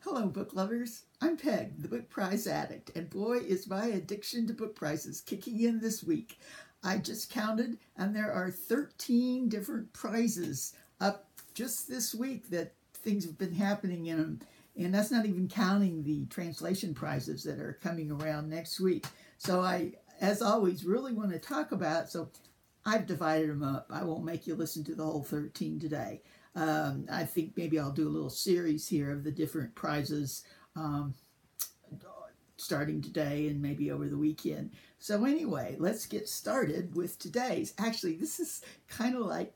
Hello, book lovers. I'm Peg, the book prize addict, and boy, is my addiction to book prizes kicking in this week. I just counted, and there are 13 different prizes up just this week that things have been happening in them. And that's not even counting the translation prizes that are coming around next week. So I, as always, really want to talk about it. So I've divided them up. I won't make you listen to the whole 13 today. I think maybe I'll do a little series here of the different prizes starting today and maybe over the weekend. So anyway, let's get started with today's. Actually, this is kind of like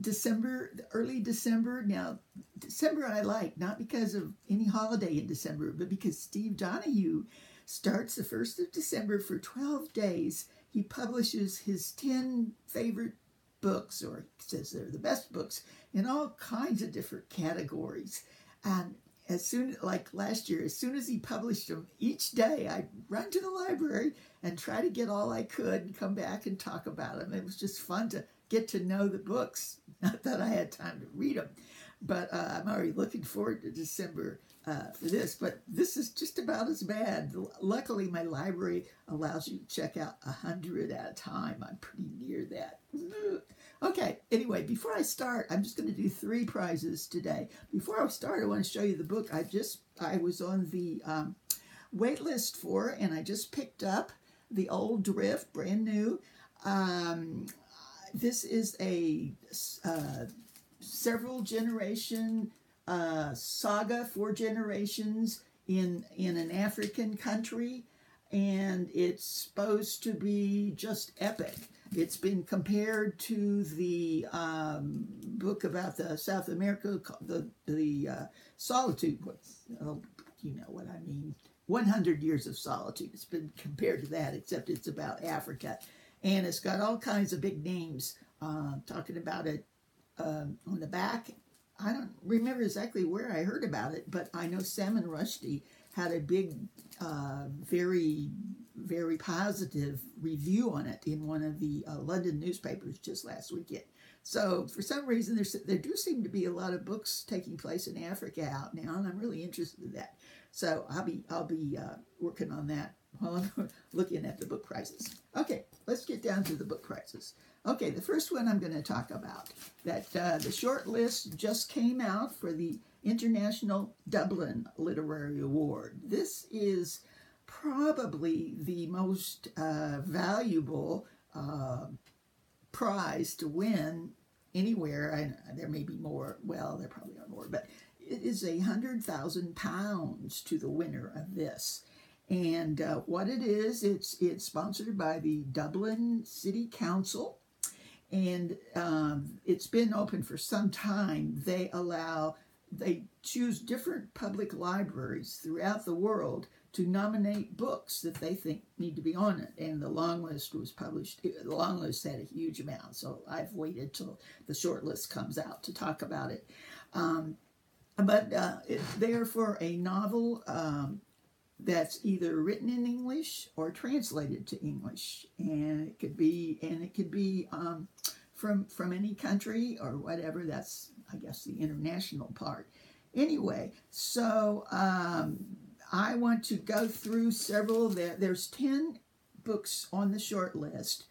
December, early December. Now, December I like, not because of any holiday in December, but because Steve Donahue starts the 1st of December for 12 days. He publishes his 10 favorite books, or he says they're the best books, in all kinds of different categories. And as soon, like last year, as soon as he published them, each day I'd run to the library and try to get all I could and come back and talk about them. It was just fun to get to know the books. Not that I had time to read them, but I'm already looking forward to December for this. But this is just about as bad. Luckily, my library allows you to check out 100 at a time. I'm pretty near that. Okay, anyway, before I start, I'm just going to do 3 prizes today. Before I start, I want to show you the book I was on the wait list for, and I just picked up The Old Drift, brand new. This is a several generation saga, 4 generations in an African country, and it's supposed to be just epic. It's been compared to the book about the South America, the Solitude. You know what I mean. 100 Years of Solitude. It's been compared to that, except it's about Africa. And it's got all kinds of big names talking about it on the back. I don't remember exactly where I heard about it, but I know Salman Rushdie had a big, very, very positive review on it in one of the London newspapers just last weekend. So for some reason, there do seem to be a lot of books taking place in Africa out now, and I'm really interested in that. So I'll be working on that while I'm looking at the book prizes. Okay, let's get down to the book prizes. Okay, the first one I'm going to talk about, that the short list just came out for the International Dublin Literary Award. This is probably the most valuable prize to win anywhere. There may be more, well, there probably are more, but it is £100,000 to the winner of this. And what it is, it's sponsored by the Dublin City Council, and it's been open for some time. They choose different public libraries throughout the world to nominate books that they think need to be on it. And the long list was published. The long list had a huge amount, so I've waited till the short list comes out to talk about it. But they are for a novel that's either written in English or translated to English, and it could be from any country or whatever. That's, I guess, the international part. Anyway, so I want to go through several. There's 10 books on the short list.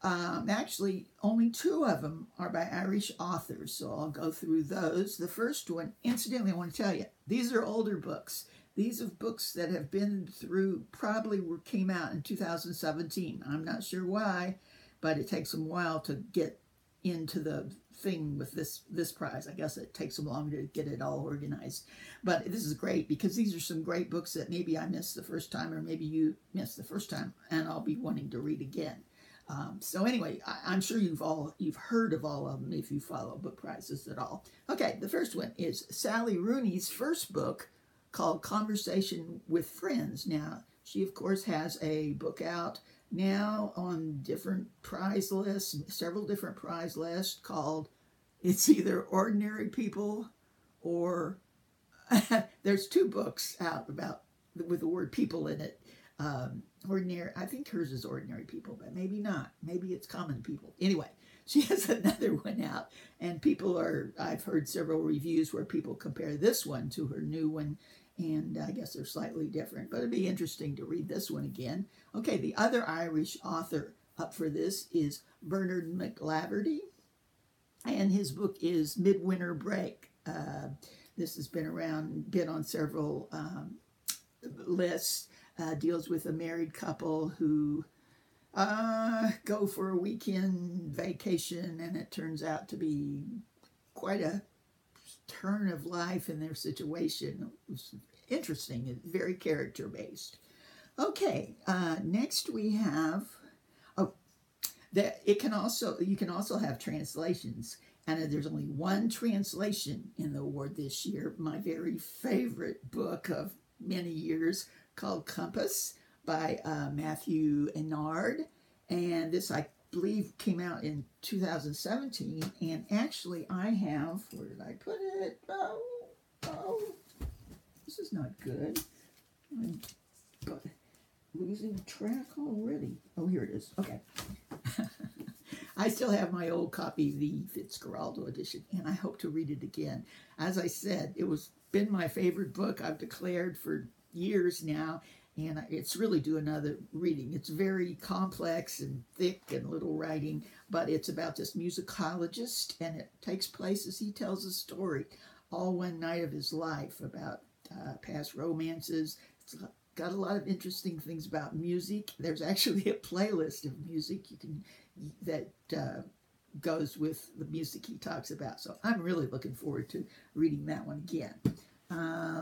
Actually, only 2 of them are by Irish authors, so I'll go through those. The first one, incidentally, I want to tell you, these are older books. These are books that have been through, came out in 2017. I'm not sure why, but it takes them a while to get into the thing with this prize. I guess it takes them longer to get it all organized. But this is great because these are some great books that maybe I missed the first time, or maybe you missed the first time, and I'll be wanting to read again. So anyway, I'm sure you've heard of all of them if you follow book prizes at all. Okay, the first one is Sally Rooney's first book, called Conversation with Friends. Now, she, of course, has a book out now on different prize lists, several different prize lists, called, it's either Ordinary People or, there's 2 books out with the word people in it. Ordinary, I think hers is Ordinary People, but maybe not. Maybe it's Common People. Anyway, she has another one out, and I've heard several reviews where people compare this one to her new one, and I guess they're slightly different, but it'd be interesting to read this one again. Okay, the other Irish author up for this is Bernard McLaverty, and his book is Midwinter Break. This has been on several lists. Deals with a married couple who go for a weekend vacation, and it turns out to be quite a turn of life in their situation. It was interesting and very character based. Okay, next we have you can also have translations, and there's only one translation in the award this year. My very favorite book of many years, called Compass by Matthew Enard, and this, I believe, came out in 2017. And actually, I have, where did I put it? Oh, this is not good. I'm losing track already. Oh, here it is. Okay. I still have my old copy, the Fitzcarraldo edition, and I hope to read it again. As I said, it was been my favorite book I've declared for years now, and it's really due another reading. It's very complex and thick and little writing, but it's about this musicologist, and it takes place as he tells a story all one night of his life about past romances. It's got a lot of interesting things about music. There's actually a playlist of music that goes with the music he talks about. So I'm really looking forward to reading that one again.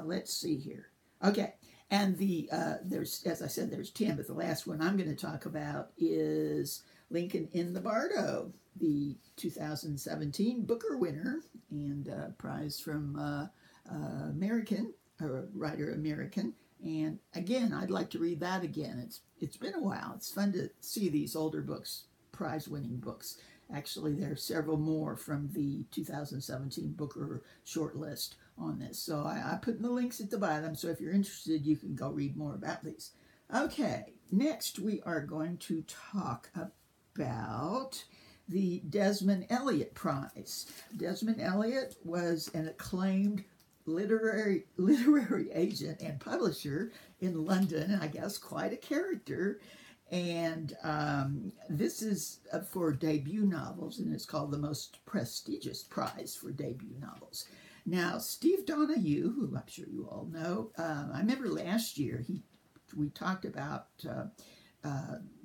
Let's see here. Okay, and there's, as I said, there's 10, but the last one I'm going to talk about is Lincoln in the Bardo, the 2017 Booker winner and prize from writer American. And again, I'd like to read that again. It's been a while. It's fun to see these older books, prize-winning books. Actually, there are several more from the 2017 Booker shortlist on this. So I put in the links at the bottom, so if you're interested, you can go read more about these. Okay, next we are going to talk about the Desmond Elliott Prize. Desmond Elliott was an acclaimed literary agent and publisher in London, I guess quite a character. And this is for debut novels, and it's called the most prestigious prize for debut novels. Now, Steve Donahue, who I'm sure you all know, I remember last year we talked about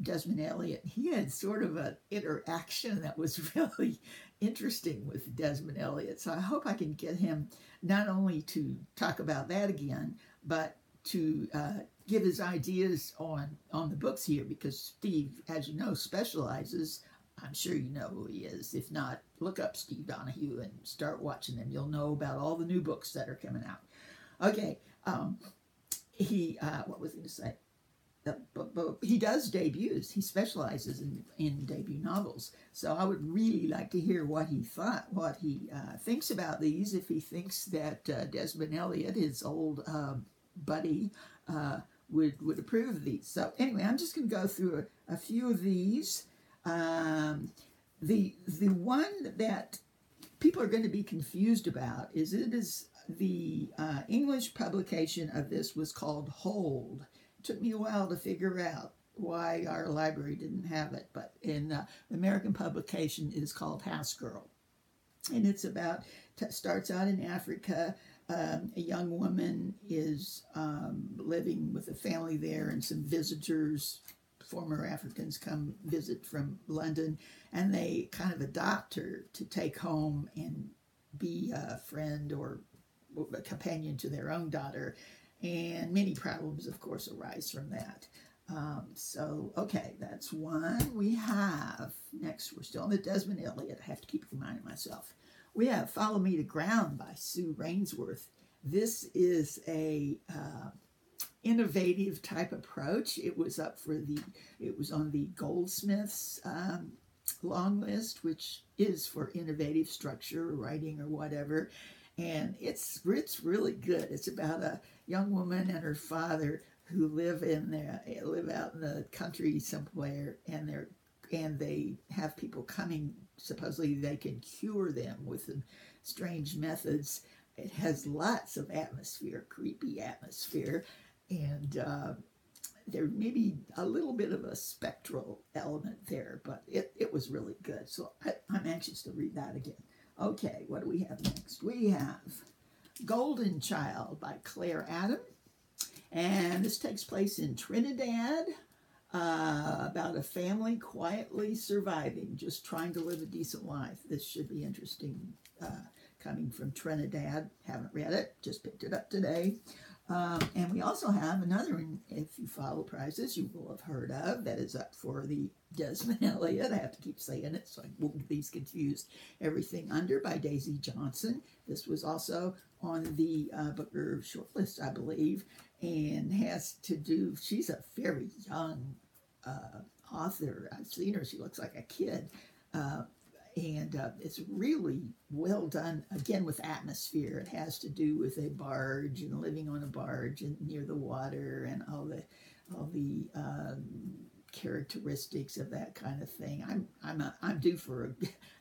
Desmond Elliott. He had sort of an interaction that was really interesting with Desmond Elliott. So I hope I can get him not only to talk about that again, but to give his ideas on the books here, because Steve, as you know, specializes. I'm sure you know who he is. If not, look up Steve Donahue and start watching them. You'll know about all the new books that are coming out. Okay, what was I going to say? He does debuts. He specializes in debut novels. So I would really like to hear what he thinks about these. If he thinks that Desmond Elliott, his old buddy, would approve of these. So anyway, I'm just going to go through a few of these. The one that people are going to be confused about is the English publication of this was called Hold. It took me a while to figure out why our library didn't have it, but in the American publication it is called House Girl. And it's starts out in Africa. A young woman is living with a family there, and some visitors, former Africans, come visit from London, and they kind of adopt her to take home and be a friend or a companion to their own daughter. And many problems, of course, arise from that. Okay, that's one we have. Next, we're still on the Desmond Elliott. I have to keep reminding myself. We have Follow Me to Ground by Sue Rainsworth. This is a innovative type approach. It was on the Goldsmiths long list, which is for innovative structure, writing, or whatever. And it's really good. It's about a young woman and her father who live out in the country somewhere, and they have people coming supposedly they can cure them with strange methods. It has lots of atmosphere, creepy atmosphere, and there may be a little bit of a spectral element there, but it was really good. So I'm anxious to read that again. Okay, what do we have next? We have Golden Child by Claire Adam. And this takes place in Trinidad, about a family quietly surviving, just trying to live a decent life. This should be interesting, coming from Trinidad. Haven't read it, just picked it up today. And we also have another, if you follow prizes, you will have heard of, that is up for the Desmond Elliott. I have to keep saying it so I won't get these confused. Everything Under by Daisy Johnson. This was also on the Booker Shortlist, I believe, and has to do, she's a very young author. I've seen her, she looks like a kid. And it's really well done, again, with atmosphere. It has to do with a barge and living on a barge and near the water and all the characteristics of that kind of thing. I'm due for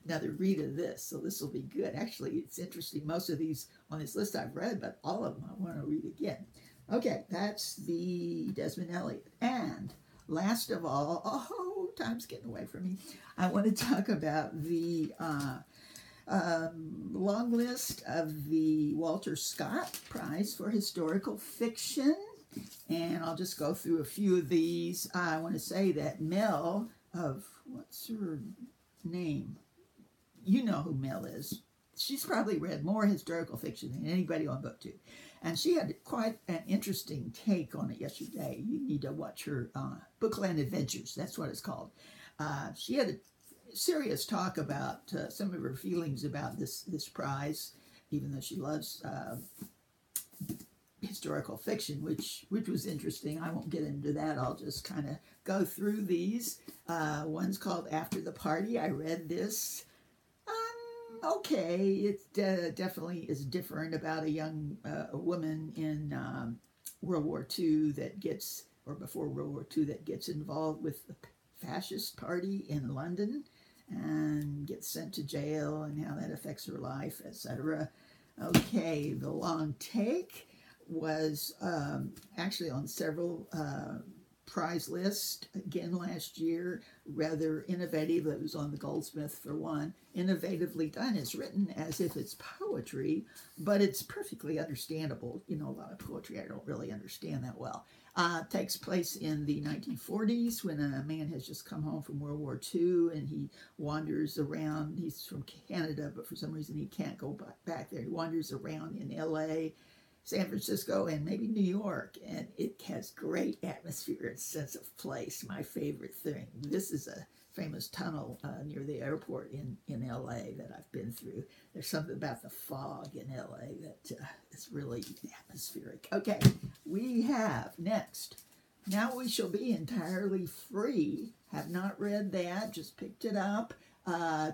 another read of this, so this will be good. Actually, it's interesting. Most of these on this list I've read, but all of them I want to read again. Okay, that's the Desmond Elliott. And last of all, oh, time's getting away from me. I want to talk about the long list of the Walter Scott Prize for Historical Fiction. And I'll just go through a few of these. I want to say that Mel of, what's her name? You know who Mel is. She's probably read more historical fiction than anybody on BookTube. And she had quite an interesting take on it yesterday. You need to watch her Bookland Adventures. That's what it's called. She had a serious talk about some of her feelings about this prize, even though she loves historical fiction, which was interesting. I won't get into that. I'll just kind of go through these. One's called After the Party. I read this. Okay, it definitely is different about a young woman in World War II that gets, or before World War II, that gets involved with the fascist party in London and gets sent to jail and how that affects her life, etc. Okay, The Long Take was actually on several prize lists again last year. Rather innovative. It was on the Goldsmith for one. Innovatively done. It's written as if it's poetry, but it's perfectly understandable. You know, a lot of poetry I don't really understand that well. Takes place in the 1940s when a man has just come home from World War II and he wanders around. He's from Canada, but for some reason he can't go back there. He wanders around in LA, San Francisco, and maybe New York, and it has great atmosphere and sense of place. My favorite thing. This is a famous tunnel near the airport in LA that I've been through. There's something about the fog in LA that is really atmospheric. Okay, we have next, Now We Shall Be Entirely Free. Have not read that, just picked it up.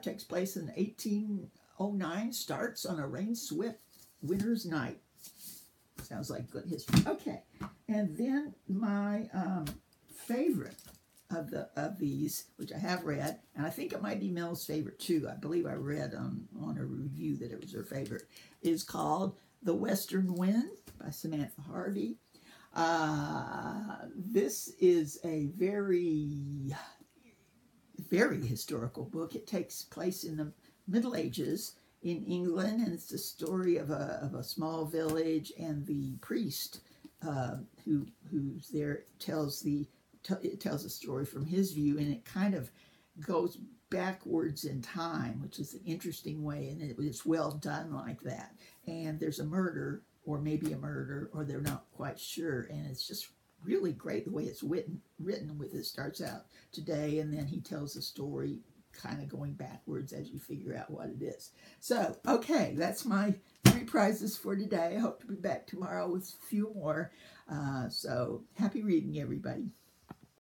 Takes place in 1809, starts on a rain-swept winter's night. Sounds like good history. Okay, and then my favorite of these, which I have read, and I think it might be Mel's favorite too. I believe I read on a review that it was her favorite. Is called The Western Wind by Samantha Harvey. This is a very, very historical book. It takes place in the Middle Ages in England, and it's the story of a small village, and the priest who's there tells a story from his view, and it kind of goes backwards in time, which is an interesting way, and it's well done like that. And there's a murder, or maybe a murder, or they're not quite sure, and it's just really great the way it's written. With it starts out today, and then he tells the story kind of going backwards as you figure out what it is. So, okay, that's my 3 prizes for today. I hope to be back tomorrow with a few more. So, happy reading, everybody.